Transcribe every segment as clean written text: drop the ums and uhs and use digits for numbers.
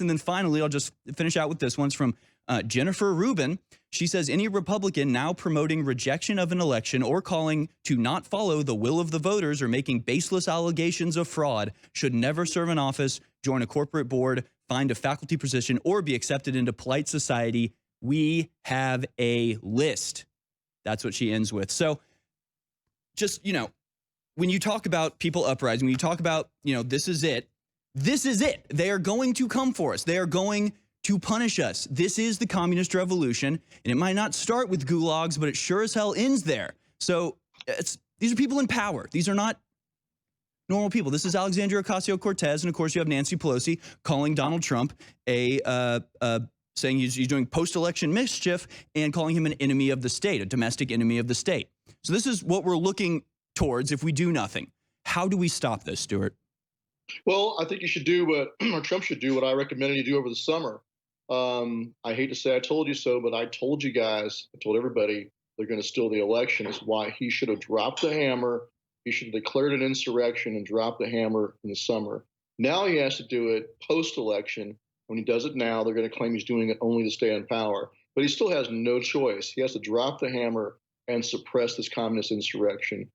And then finally, I'll just finish out with this one's from Jennifer Rubin. She says, any Republican now promoting rejection of an election or calling to not follow the will of the voters or making baseless allegations of fraud should never serve in office, join a corporate board, find a faculty position, or be accepted into polite society. We have a list. That's what she ends with. So just, when you talk about people uprising, when you talk about, this is it. This is it. They are going to come for us. They are going to punish us. This is the communist revolution, and it might not start with gulags, but it sure as hell ends there. So these are people in power. These are not normal people. This is Alexandria Ocasio-Cortez, and of course you have Nancy Pelosi calling Donald Trump saying he's doing post-election mischief and calling him an enemy of the state, a domestic enemy of the state. So this is what we're looking towards if we do nothing. How do we stop this, Stuart? Well, I think you should do what, or Trump should do what I recommended you do over the summer. I hate to say I told you so, but I told you guys, I told everybody they're going to steal the election. Is why he should have dropped the hammer. He should have declared an insurrection and dropped the hammer in the summer. Now he has to do it post-election. When he does it now, they're going to claim he's doing it only to stay in power. But he still has no choice. He has to drop the hammer and suppress this communist insurrection.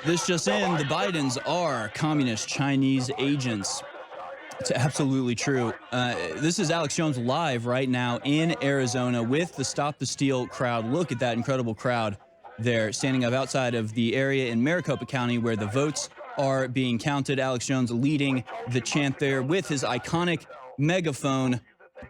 This just in, the Bidens are communist Chinese agents. It's absolutely true. This is Alex Jones live right now in Arizona with the Stop the Steal crowd. Look at that incredible crowd there standing up outside of the area in Maricopa County where the votes are being counted. Alex Jones leading the chant there with his iconic megaphone.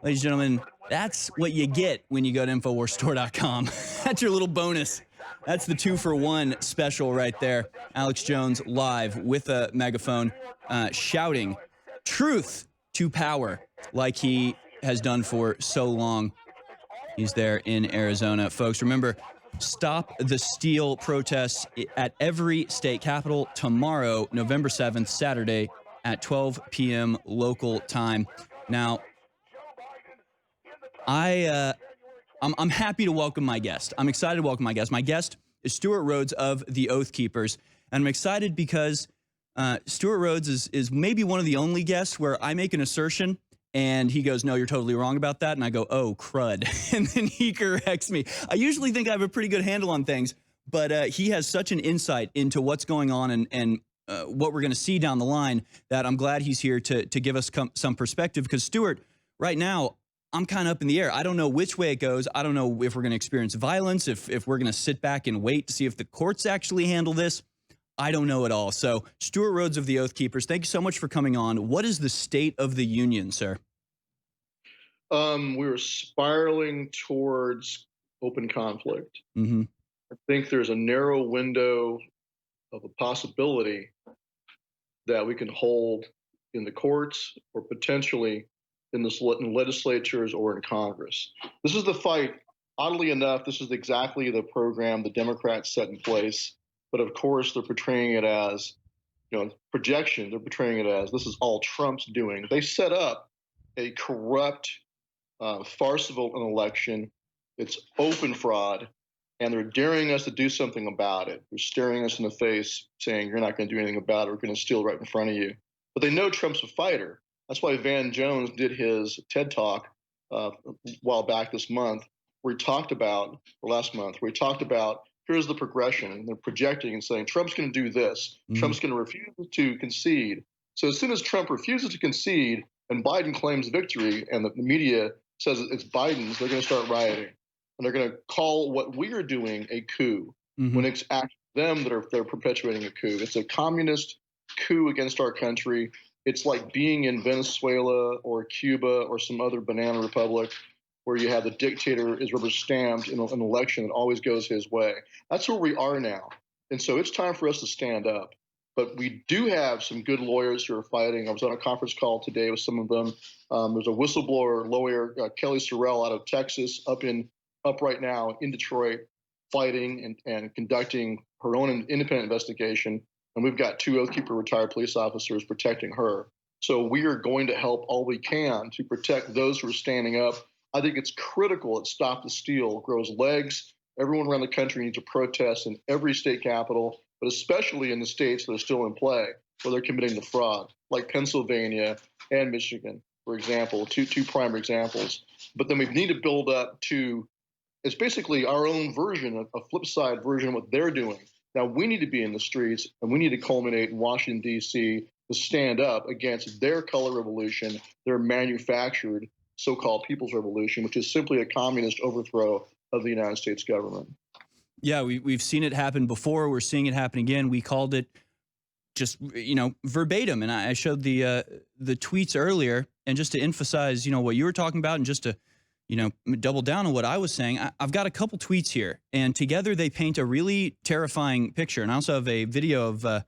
Ladies and gentlemen, that's what you get when you go to InfoWarsStore.com. That's your little bonus. That's the 2-for-1 special right there. Alex Jones live with a megaphone shouting truth to power like he has done for so long. He's there in Arizona. Folks, remember, Stop the Steal protests at every state capitol tomorrow, November 7th, Saturday at 12 p.m. local time. Now, I'm happy to welcome my guest. I'm excited to welcome my guest. My guest is Stuart Rhodes of the Oath Keepers. And I'm excited because Stuart Rhodes is maybe one of the only guests where I make an assertion and he goes, no, you're totally wrong about that. And I go, oh, crud. And then he corrects me. I usually think I have a pretty good handle on things, but he has such an insight into what's going on and what we're going to see down the line that I'm glad he's here to give us some perspective. Because Stuart, right now, I'm kind of up in the air. I don't know which way it goes. I don't know if we're going to experience violence, if we're going to sit back and wait to see if the courts actually handle this. I don't know at all. So, Stuart Rhodes of the Oath Keepers, thank you so much for coming on. What is the state of the union, sir? We're spiraling towards open conflict. Mm-hmm. I think there's a narrow window of a possibility that we can hold in the courts or potentially in the legislatures or in Congress. This is the fight. Oddly enough, this is exactly the program the Democrats set in place. But of course, they're portraying it as, projection. They're portraying it as this is all Trump's doing. They set up a corrupt, farcical election. It's open fraud, and they're daring us to do something about it. They're staring us in the face, saying, you're not going to do anything about it. We're going to steal right in front of you. But they know Trump's a fighter. That's why Van Jones did his TED Talk a while back this month, where he talked about, or last month, where he talked about, here's the progression. And they're projecting and saying, Trump's going to do this. Mm-hmm. Trump's going to refuse to concede. So as soon as Trump refuses to concede and Biden claims victory and the media says it's Biden's, they're going to start rioting. And they're going to call what we are doing a coup, mm-hmm. when it's actually them that they're perpetuating a coup. It's a communist coup against our country. It's like being in Venezuela or Cuba or some other banana republic where you have the dictator is rubber stamped in an election that always goes his way. That's where we are now. And so it's time for us to stand up. But we do have some good lawyers who are fighting. I was on a conference call today with some of them. There's a whistleblower lawyer, Kelly Sorrell out of Texas, up right now in Detroit, fighting and conducting her own independent investigation. And we've got 2 Oath Keeper retired police officers protecting her. So we are going to help all we can to protect those who are standing up. I think it's critical that Stop the Steal grows legs. Everyone around the country needs to protest in every state capital, but especially in the states that are still in play where they're committing the fraud, like Pennsylvania and Michigan, for example, two prime examples. But then we need to build up to, it's basically our own version, a flip side version of what they're doing. Now we need to be in the streets, and we need to culminate in Washington, D.C. to stand up against their color revolution, their manufactured so-called people's revolution, which is simply a communist overthrow of the United States government. Yeah, we've seen it happen before. We're seeing it happen again. We called it just, verbatim, and I showed the tweets earlier, and just to emphasize, what you were talking about, and just to double down on what I was saying, I've got a couple tweets here, and together they paint a really terrifying picture. And I also have a video of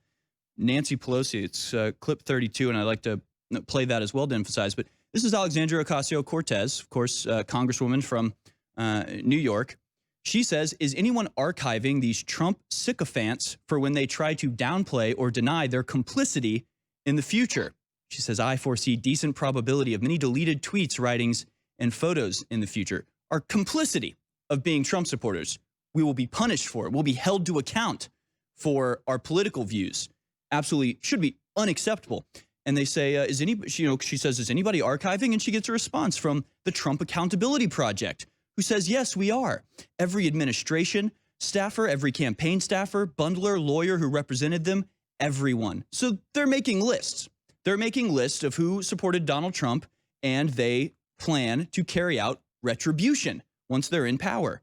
Nancy Pelosi. It's clip 32, and I'd like to play that as well to emphasize. But this is Alexandria Ocasio-Cortez, of course, Congresswoman from New York. She says, is anyone archiving these Trump sycophants for when they try to downplay or deny their complicity in the future? She says, I foresee decent probability of many deleted tweets, writings, and photos in the future. Our complicity of being Trump supporters, we will be punished for it. We'll be held to account for our political views. Absolutely should be unacceptable. And they say, she says, is anybody archiving? And she gets a response from the Trump Accountability Project, who says, yes, we are. Every administration staffer, every campaign staffer, bundler, lawyer who represented them, everyone. So they're making lists. They're making lists of who supported Donald Trump, and they plan to carry out retribution once they're in power.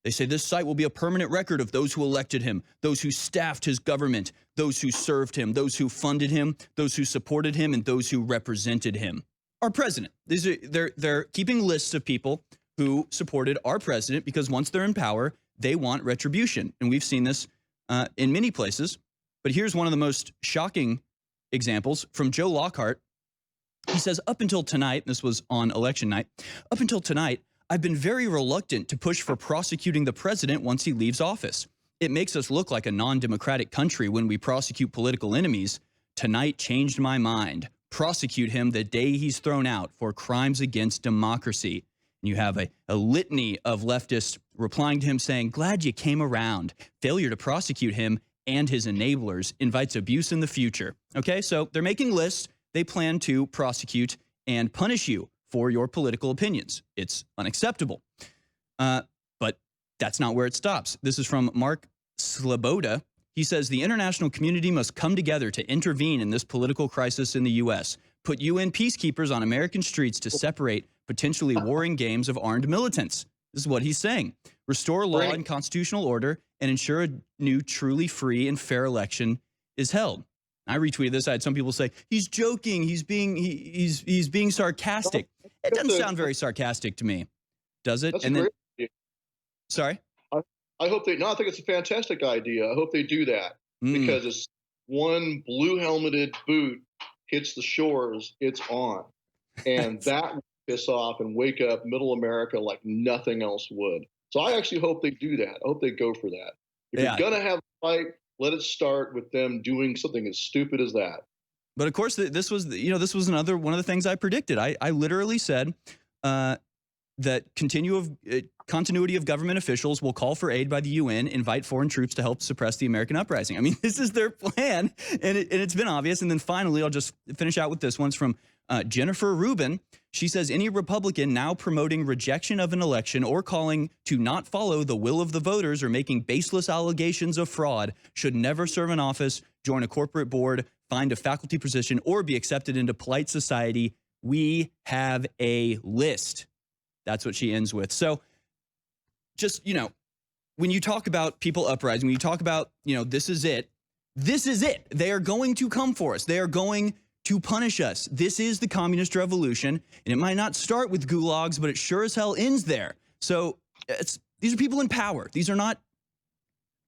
They say this site will be a permanent record of those who elected him, those who staffed his government, those who served him, those who funded him, those who supported him, and those who represented him. Our president. They're keeping lists of people who supported our president because once they're in power, they want retribution. And we've seen this in many places. But here's one of the most shocking examples from Joe Lockhart. He says, up until tonight, this was on election night, up until tonight, I've been very reluctant to push for prosecuting the president once he leaves office. It makes us look like a non-democratic country when we prosecute political enemies. Tonight changed my mind. Prosecute him the day he's thrown out for crimes against democracy. And you have a litany of leftists replying to him saying, glad you came around. Failure to prosecute him and his enablers invites abuse in the future. Okay, so they're making lists. They plan to prosecute and punish you for your political opinions. It's unacceptable. But that's not where it stops. This is from Mark Sloboda. He says, the international community must come together to intervene in this political crisis in the U.S., put UN peacekeepers on American streets to separate potentially warring games of armed militants. This is what he's saying. Restore law and constitutional order and ensure a new, truly free and fair election is held. I retweeted this. I had some people say, he's joking. He's being sarcastic. It doesn't sound very sarcastic to me, does it? That's a great idea. Sorry? I hope they, no, I think it's a fantastic idea. I hope they do that because it's one blue helmeted boot hits the shores, it's on. And that will piss off and wake up middle America like nothing else would. So I actually hope they do that. I hope they go for that. If you're going to have a fight, let it start with them doing something as stupid as that. But of course, this was, this was another one of the things I predicted. I literally said that continuity of government officials will call for aid by the UN, invite foreign troops to help suppress the American uprising. I mean, this is their plan, and it's been obvious. And then finally, I'll just finish out with this one's from Jennifer Rubin. She says, any Republican now promoting rejection of an election or calling to not follow the will of the voters or making baseless allegations of fraud should never serve in office, join a corporate board, find a faculty position, or be accepted into polite society. We have a list. That's what she ends with. So just, when you talk about people uprising, when you talk about, this is it. This is it. They are going to come for us. They are going to punish us. This is the communist revolution, and it might not start with gulags, but it sure as hell ends there. So these are people in power. These are not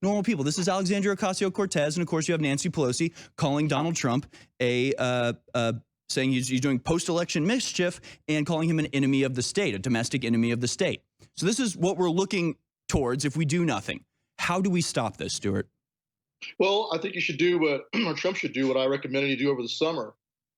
normal people. This is Alexandria Ocasio-Cortez, and of course you have Nancy Pelosi calling Donald Trump saying he's doing post-election mischief and calling him an enemy of the state, a domestic enemy of the state. So this is what we're looking towards if we do nothing. How do we stop this, Stuart? Well, I think you should do what, or Trump should do what I recommended you do over the summer.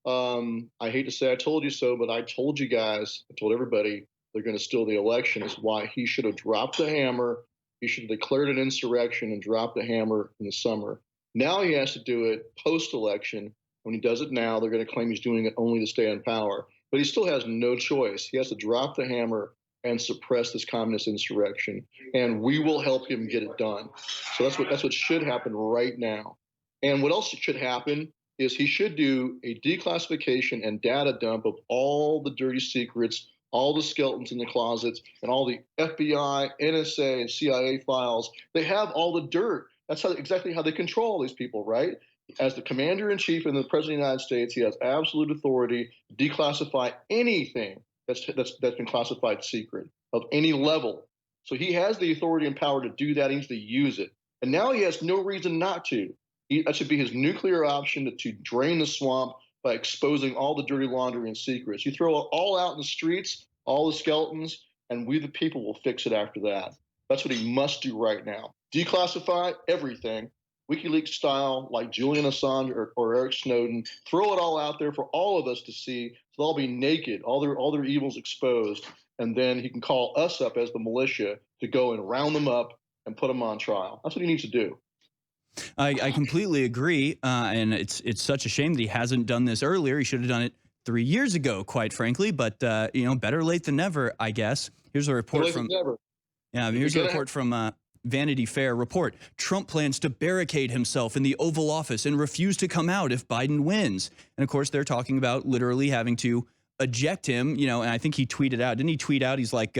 I hate to say I told you so, but I told you guys, I told everybody they're going to steal the election. Is why he should have dropped the hammer. He should have declared an insurrection and dropped the hammer in the summer. Now he has to do it post-election. When he does it now, they're going to claim he's doing it only to stay in power. But he still has no choice. He has to drop the hammer and suppress this communist insurrection, and we will help him get it done. So that's what should happen right now. And what else should happen is he should do a declassification and data dump of all the dirty secrets, all the skeletons in the closets, and all the FBI, NSA, and CIA files. They have all the dirt. That's exactly how they control these people, right? As the commander in chief and the president of the United States, he has absolute authority to declassify anything that's been classified secret of any level. So he has the authority and power to do that. He needs to use it. And now he has no reason not to. That should be his nuclear option to drain the swamp by exposing all the dirty laundry and secrets. You throw it all out in the streets, all the skeletons, and we the people will fix it after that. That's what he must do right now. Declassify everything, WikiLeaks style, like Julian Assange or Eric Snowden. Throw it all out there for all of us to see. So they'll be naked, all their evils exposed, and then he can call us up as the militia to go and round them up and put them on trial. That's what he needs to do. I completely agree, and it's such a shame that he hasn't done this earlier. He should have done it 3 years ago, quite frankly. But you know, better late than never, I guess. Here's a report from here's a report from Vanity Fair. Report: Trump plans to barricade himself in the Oval Office and refuse to come out if Biden wins. And of course, they're talking about literally having to eject him. You know, and I think he tweeted out. Didn't he tweet out? He's like,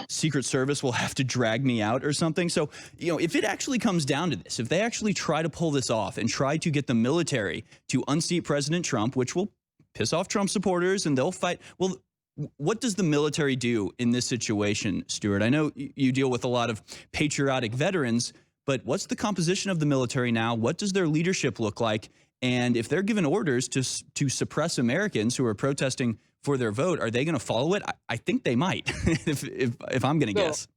Secret Service will have to drag me out or something. So, you know, if it actually comes down to this, if they actually try to pull this off and try to get the military to unseat President Trump, which will piss off Trump supporters and they'll fight. Well, what does the military do in this situation, Stuart? I know you deal with a lot of patriotic veterans, but what's the composition of the military now? What does their leadership look like? And if they're given orders to suppress Americans who are protesting for their vote, are they going to follow it? I think they might, if I'm going to guess.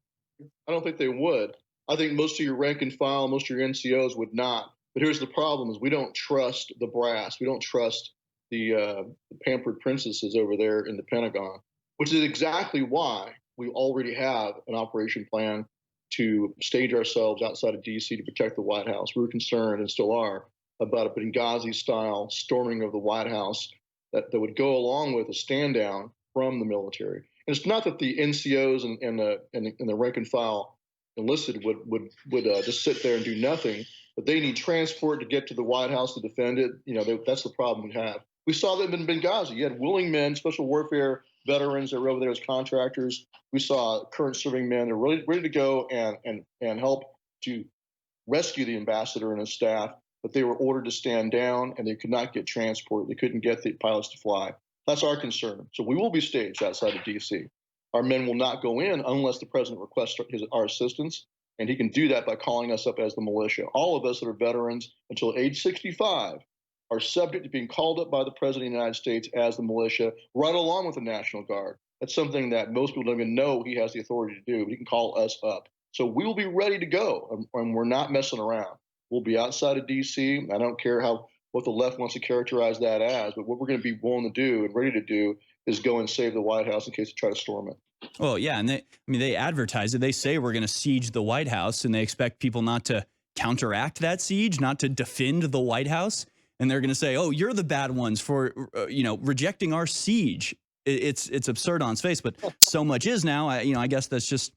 I don't think they would. I think most of your rank and file, most of your NCOs would not. But here's the problem: is we don't trust the brass. We don't trust the pampered princesses over there in the Pentagon, which is exactly why we already have an operation plan to stage ourselves outside of D.C. to protect the White House. We were concerned, and still are, about a Benghazi-style storming of the White House that would go along with a stand down from the military. And it's not that the NCOs and the rank and file enlisted would just sit there and do nothing, but they need transport to get to the White House to defend it. You know, that's the problem we have. We saw that in Benghazi. You had willing men, special warfare veterans that were over there as contractors. We saw current serving men that were ready to go and help to rescue the ambassador and his staff, but they were ordered to stand down and they could not get transport. They couldn't get the pilots to fly. That's our concern. So we will be staged outside of D.C. Our men will not go in unless the president requests our assistance, and he can do that by calling us up as the militia. All of us that are veterans until age 65 are subject to being called up by the president of the United States as the militia, right along with the National Guard. That's something that most people don't even know he has the authority to do, but he can call us up. So we will be ready to go, and we're not messing around. We'll be outside of D.C. I don't care what the left wants to characterize that as, but what we're going to be willing to do and ready to do is go and save the White House in case they try to storm it. Well, yeah, and they advertise it. They say we're going to siege the White House, and they expect people not to counteract that siege, not to defend the White House. And they're going to say, "Oh, you're the bad ones for rejecting our siege." It's absurd on its face, but so much is now. I guess that's just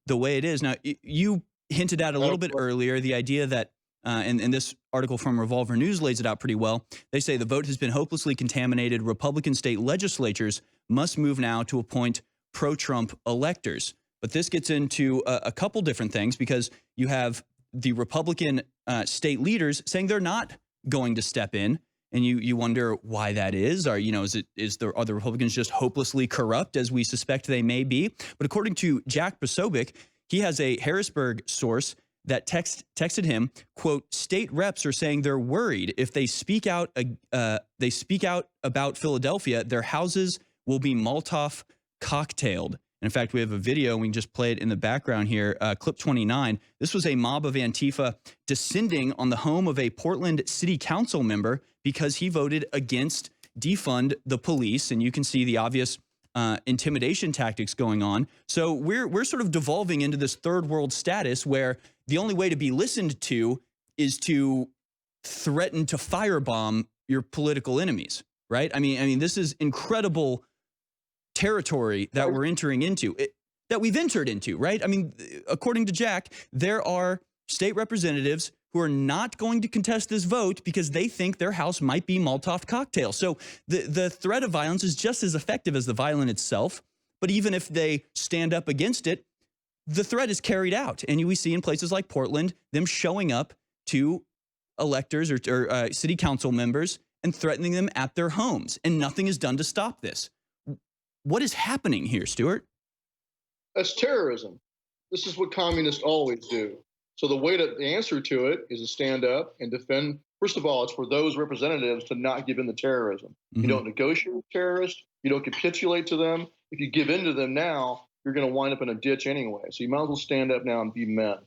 the way it is. Now, you hinted at a little bit earlier the idea that, and this article from Revolver News lays it out pretty well. They say the vote has been hopelessly contaminated. Republican state legislatures must move now to appoint pro-Trump electors. But this gets into a couple different things, because you have the Republican state leaders saying they're not going to step in, and you wonder why that is. Are the Republicans just hopelessly corrupt, as we suspect they may be? But according to Jack Posobiec, he has a Harrisburg source that texted him, quote, "State reps are saying they're worried if they speak out about Philadelphia, their houses will be Molotov cocktailed." In fact, we have a video, and we can just play it in the background here. Clip 29. This was a mob of Antifa descending on the home of a Portland city council member because he voted against defund the police. And you can see the obvious intimidation tactics going on. So we're sort of devolving into this third world status where the only way to be listened to is to threaten to firebomb your political enemies, right? I mean, this is incredible territory that we're entering into, that we've entered into, right? I mean, according to Jack, there are state representatives who are not going to contest this vote because they think their house might be Molotov cocktails. So the threat of violence is just as effective as the violence itself. But even if they stand up against it, the threat is carried out. And we see in places like Portland, them showing up to electors or city council members and threatening them at their homes. And nothing is done to stop this. What is happening here, Stuart? That's terrorism. This is what communists always do. So the answer to it is to stand up and defend. First of all, it's for those representatives to not give in to terrorism. Mm-hmm. You don't negotiate with terrorists. You don't capitulate to them. If you give in to them now, you're going to wind up in a ditch anyway. So you might as well stand up now and be men.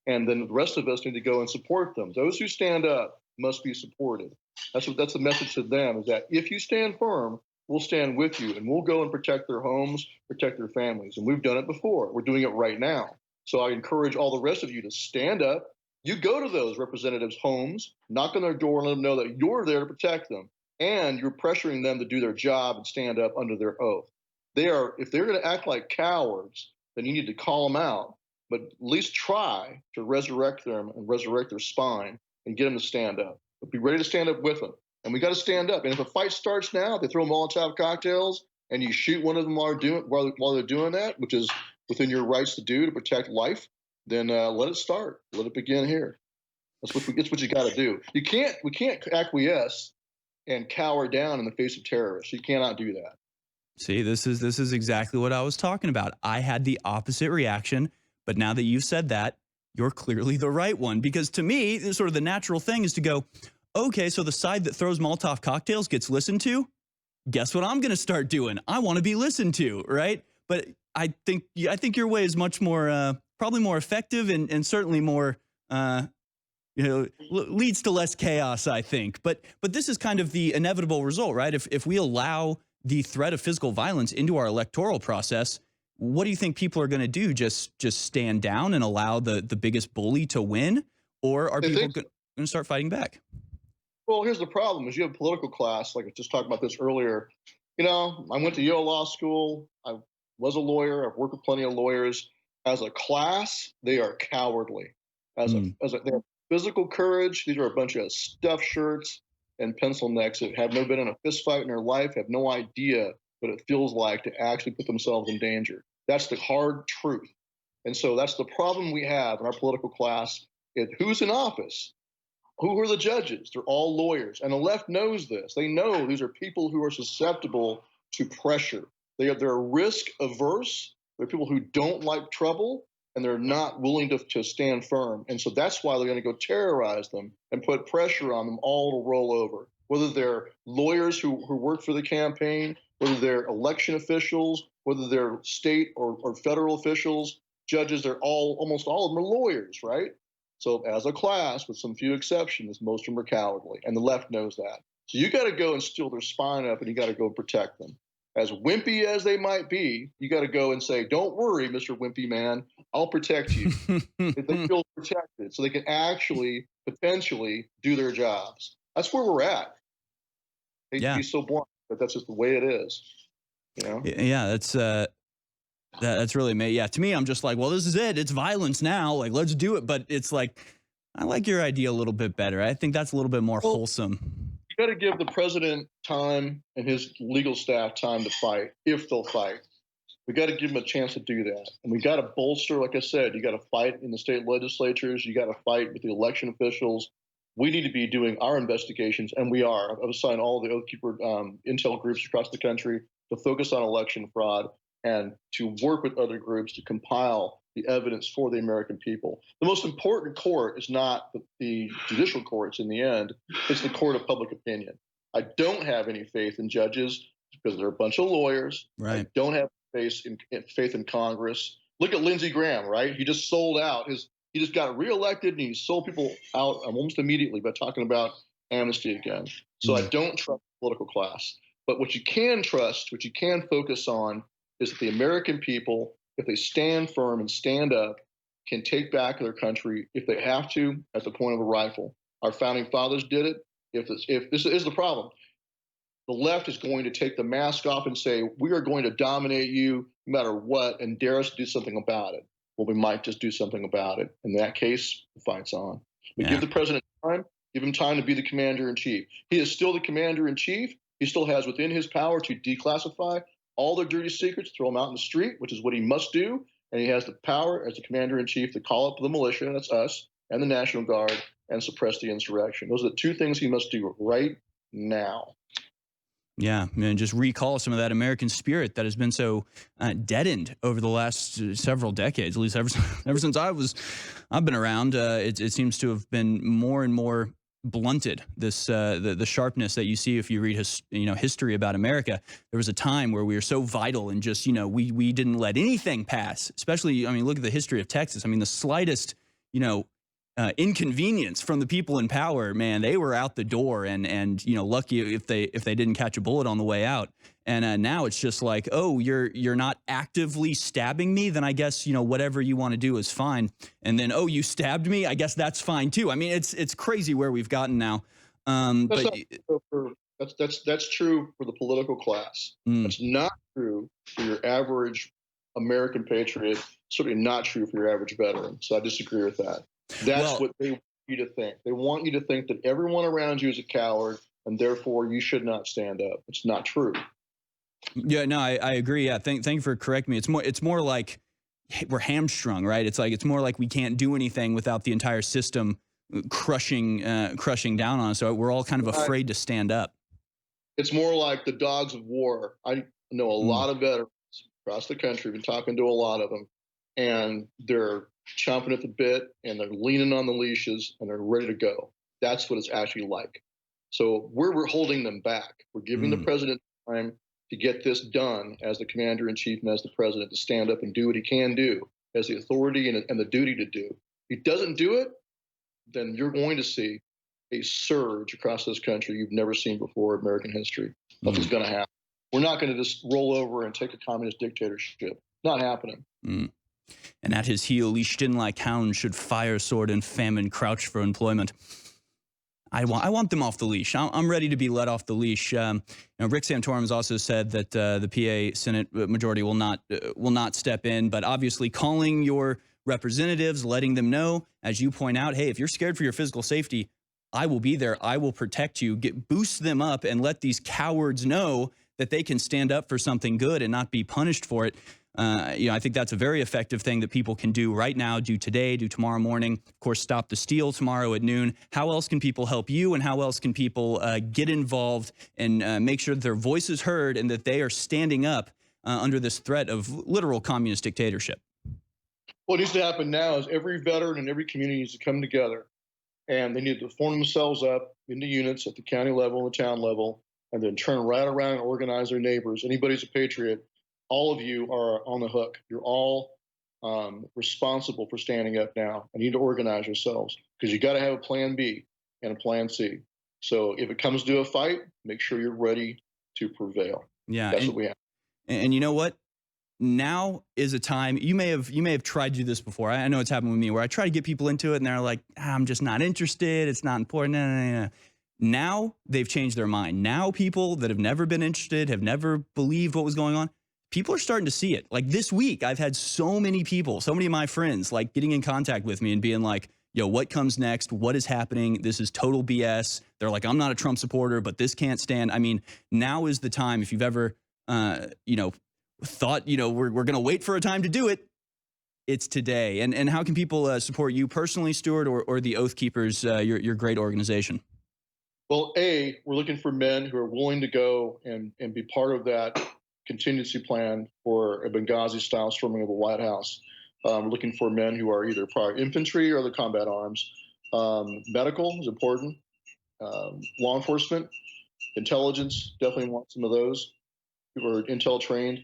And then the rest of us need to go and support them. Those who stand up must be supported. That's the message to them, is that if you stand firm, we'll stand with you, and we'll go and protect their homes, protect their families. And we've done it before. We're doing it right now. So I encourage all the rest of you to stand up. You go to those representatives' homes, knock on their door, and let them know that you're there to protect them. And you're pressuring them to do their job and stand up under their oath. If they're going to act like cowards, then you need to call them out, but at least try to resurrect them and resurrect their spine and get them to stand up. But be ready to stand up with them. And we got to stand up. And if a fight starts now, they throw Molotov cocktails, and you shoot one of them while they're doing that, which is within your rights to do to protect life, then let it start. Let it begin here. That's what you got to do. We can't acquiesce and cower down in the face of terrorists. You cannot do that. See, this is exactly what I was talking about. I had the opposite reaction, but now that you've said that, you're clearly the right one. Because to me, sort of the natural thing is to go, okay, so the side that throws Molotov cocktails gets listened to. Guess what I'm going to start doing? I want to be listened to, right? But I think your way is much more, probably more effective and certainly more, leads to less chaos, I think. But this is kind of the inevitable result, right? If we allow the threat of physical violence into our electoral process, what do you think people are going to do? Just stand down and allow the biggest bully to win? Or are people going to start fighting back? Well, here's the problem: is you have a political class, like I just talked about this earlier. I went to Yale Law School. I was a lawyer. I've worked with plenty of lawyers. As a class, they are cowardly. They have physical courage. These are a bunch of stuffed shirts and pencil necks that have never been in a fist fight in their life, have no idea what it feels like to actually put themselves in danger. That's the hard truth. And so that's the problem we have in our political class. Who's in office? Who are the judges? They're all lawyers. And the left knows this. They know these are people who are susceptible to pressure. They're risk averse. They're people who don't like trouble, and they're not willing to stand firm. And so that's why they're going to go terrorize them and put pressure on them all to roll over. Whether they're lawyers who work for the campaign, whether they're election officials, whether they're state or federal officials, judges, almost all of them are lawyers, right? So as a class, with some few exceptions, most of them are cowardly, and the left knows that. So you got to go and steel their spine up, and you got to go protect them. As wimpy as they might be, you got to go and say, "Don't worry, Mr. Wimpy Man, I'll protect you." They feel protected, so they can actually potentially do their jobs. That's where we're at. I hate to be so blunt, but that's just the way it is. Yeah, that's really me. Yeah, to me, I'm just like, well, this is it. It's violence now. Like, let's do it. But it's like, I like your idea a little bit better. I think that's a little bit more wholesome. You got to give the president time and his legal staff time to fight, if they'll fight. We got to give them a chance to do that. And we got to bolster, like I said, you got to fight in the state legislatures. You got to fight with the election officials. We need to be doing our investigations, and we are. I've assigned all the Oathkeeper intel groups across the country to focus on election fraud and to work with other groups to compile the evidence for the American people. The most important court is not the judicial courts in the end. It's the court of public opinion. I don't have any faith in judges because they're a bunch of lawyers. Right. I don't have faith in Congress. Look at Lindsey Graham, right? He just sold out. He just got reelected and he sold people out almost immediately by talking about amnesty again. So I don't trust the political class. But what you can trust, what you can focus on, is that the American people, if they stand firm and stand up, can take back their country if they have to at the point of a rifle. Our founding fathers did it. If this is the problem, the left is going to take the mask off and say, we are going to dominate you no matter what, and dare us to do something about it. Well, we might just do something about it. In that case, the fight's on. We give the president time, give him time to be the commander in chief. He is still the commander in chief. He still has within his power to declassify all their dirty secrets, throw them out in the street, which is what he must do. And he has the power as the commander in chief to call up the militia, and that's us, and the National Guard, and suppress the insurrection. Those are the two things he must do right now. Yeah, and just recall some of that American spirit that has been so deadened over the last several decades, at least ever since I've been around. It seems to have been more and more blunted. This the sharpness that you see if you read history about America. There was a time where we were so vital and just we didn't let anything pass. Especially, I mean, look at the history of Texas. I mean, the slightest inconvenience from the people in power, man, they were out the door, and lucky if they didn't catch a bullet on the way out. And now it's just like, oh, you're not actively stabbing me, then I guess whatever you want to do is fine. And then, oh, you stabbed me, I guess that's fine too. I mean, it's crazy where we've gotten now. That's true for the political class. That's not true for your average American patriot. Certainly not true for your average veteran. So I disagree with that. That's what they want you to think. They want you to think that everyone around you is a coward, and therefore you should not stand up. It's not true. Yeah, no, I agree. Yeah, thank you for correcting me. It's more like we're hamstrung, right? It's more like we can't do anything without the entire system crushing down on us. So we're all kind of afraid to stand up. It's more like the dogs of war. I know a lot of veterans across the country. I've been talking to a lot of them, and they're chomping at the bit, and they're leaning on the leashes, and they're ready to go. That's what it's actually like. So we're holding them back. We're giving the president time to get this done as the commander in chief and as the president, to stand up and do what he can do as the authority and the duty to do. If he doesn't do it, then you're going to see a surge across this country you've never seen before in American history. Nothing's going to happen. We're not going to just roll over and take a communist dictatorship. Not happening. And at his heel, leashed in like hounds, should fire, sword, and famine crouch for employment. I want them off the leash. I'm ready to be let off the leash. Rick Santorum has also said that the PA Senate majority will not step in, but obviously calling your representatives, letting them know, as you point out, hey, if you're scared for your physical safety, I will be there. I will protect you. Boost them up and let these cowards know that they can stand up for something good and not be punished for it. I think that's a very effective thing that people can do right now, do today, do tomorrow morning. Of course, Stop the Steal tomorrow at noon. How else can people help you, and how else can people get involved and make sure that their voice is heard and that they are standing up under this threat of literal communist dictatorship? What needs to happen now is every veteran and every community needs to come together, and they need to form themselves up into units at the county level and the town level, and then turn right around and organize their neighbors. Anybody's a patriot. All of you are on the hook. You're all responsible for standing up now. And you need to organize yourselves, because you got to have a plan B and a plan C. So if it comes to a fight, make sure you're ready to prevail. Yeah, that's what we have. And you know what? Now is a time. You may have tried to do this before. I know it's happened with me, where I try to get people into it, and they're like, I'm just not interested. It's not important. No. Now they've changed their mind. Now people that have never been interested, have never believed what was going on, people are starting to see it. Like this week, I've had so many people, so many of my friends, like getting in contact with me and being like, yo, what comes next? What is happening? This is total BS. They're like, I'm not a Trump supporter, but this can't stand. I mean, now is the time. If you've ever, thought, we're going to wait for a time to do it, it's today. And how can people support you personally, Stuart, or the Oath Keepers, your great organization? Well, we're looking for men who are willing to go and be part of that contingency plan for a Benghazi-style storming of the White House. We're looking for men who are either prior infantry or other combat arms. Medical is important. Law enforcement, intelligence, definitely want some of those who are intel trained.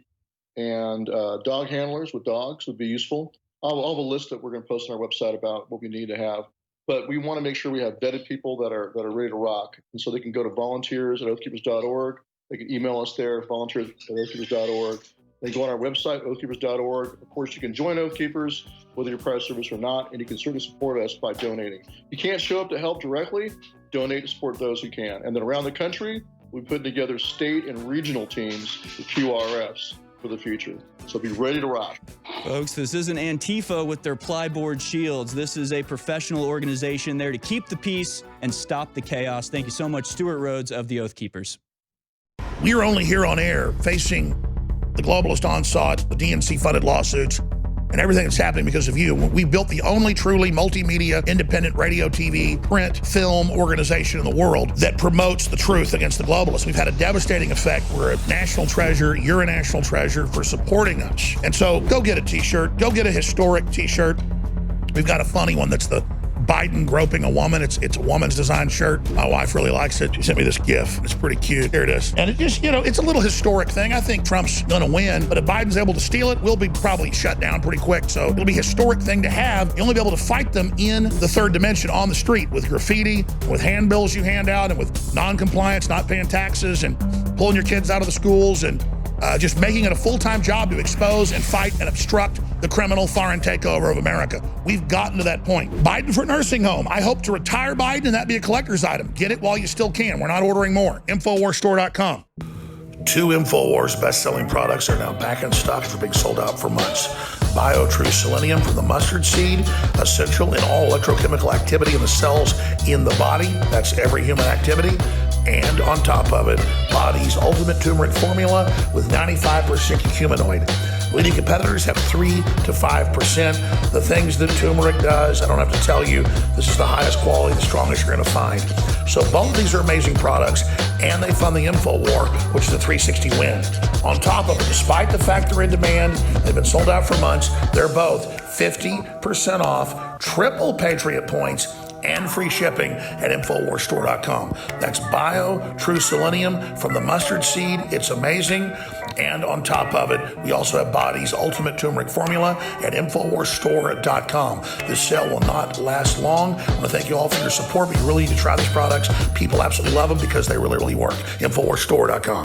and dog handlers with dogs would be useful. I'll have a list that we're going to post on our website about what we need to have. But we want to make sure we have vetted people that are ready to rock. And so they can go to volunteers@oathkeepers.org. They can email us there, volunteers@oathkeepers.org. They can go on our website, oathkeepers.org. Of course, you can join Oath Keepers, whether you're private service or not, and you can certainly support us by donating. You can't show up to help directly, donate to support those who can. And then around the country, we put together state and regional teams, the QRFs, for the future. So be ready to rock. Folks, this isn't Antifa with their plyboard shields. This is a professional organization there to keep the peace and stop the chaos. Thank you so much, Stuart Rhodes of the Oath Keepers. We are only here on air facing the globalist onslaught, the DNC-funded lawsuits, and everything that's happening because of you. We built the only truly multimedia, independent radio, TV, print, film organization in the world that promotes the truth against the globalists. We've had a devastating effect. We're a national treasure. You're a national treasure for supporting us. And so go get a t-shirt. Go get a historic t-shirt. We've got a funny one that's the Biden groping a woman. It's a woman's design shirt. My wife really likes it. She sent me this GIF. It's pretty cute. Here it is. And it just, it's a little historic thing. I think Trump's gonna win, but if Biden's able to steal it, we'll be probably shut down pretty quick. So it'll be a historic thing to have. You'll only be able to fight them in the third dimension on the street with graffiti, with handbills you hand out, and with non-compliance, not paying taxes, and pulling your kids out of the schools, and just making it a full-time job to expose and fight and obstruct the criminal foreign takeover of America. We've gotten to that point. Biden for nursing home. I hope to retire Biden and that be a collector's item. Get it while you still can. We're not ordering more. Infowarsstore.com. 2 InfoWars best-selling products are now back in stock after being sold out for months. True Selenium from the mustard seed, essential in all electrochemical activity in the cells in the body. That's every human activity. And on top of it, Body's ultimate turmeric formula with 95% curcuminoid. Leading competitors have 3 to 5%. The things that turmeric does, I don't have to tell you, this is the highest quality, the strongest you're gonna find. So both of these are amazing products, and they fund the info war, which is a 360 win. On top of it, despite the fact they're in demand, they've been sold out for months, they're both 50% off, triple Patriot points, and free shipping at Infowarsstore.com. That's True Selenium from the mustard seed. It's amazing. And on top of it, we also have Body's ultimate turmeric formula at Infowarsstore.com. This sale will not last long. I want to thank you all for your support, but you really need to try these products. People absolutely love them because they really, really work. Infowarsstore.com.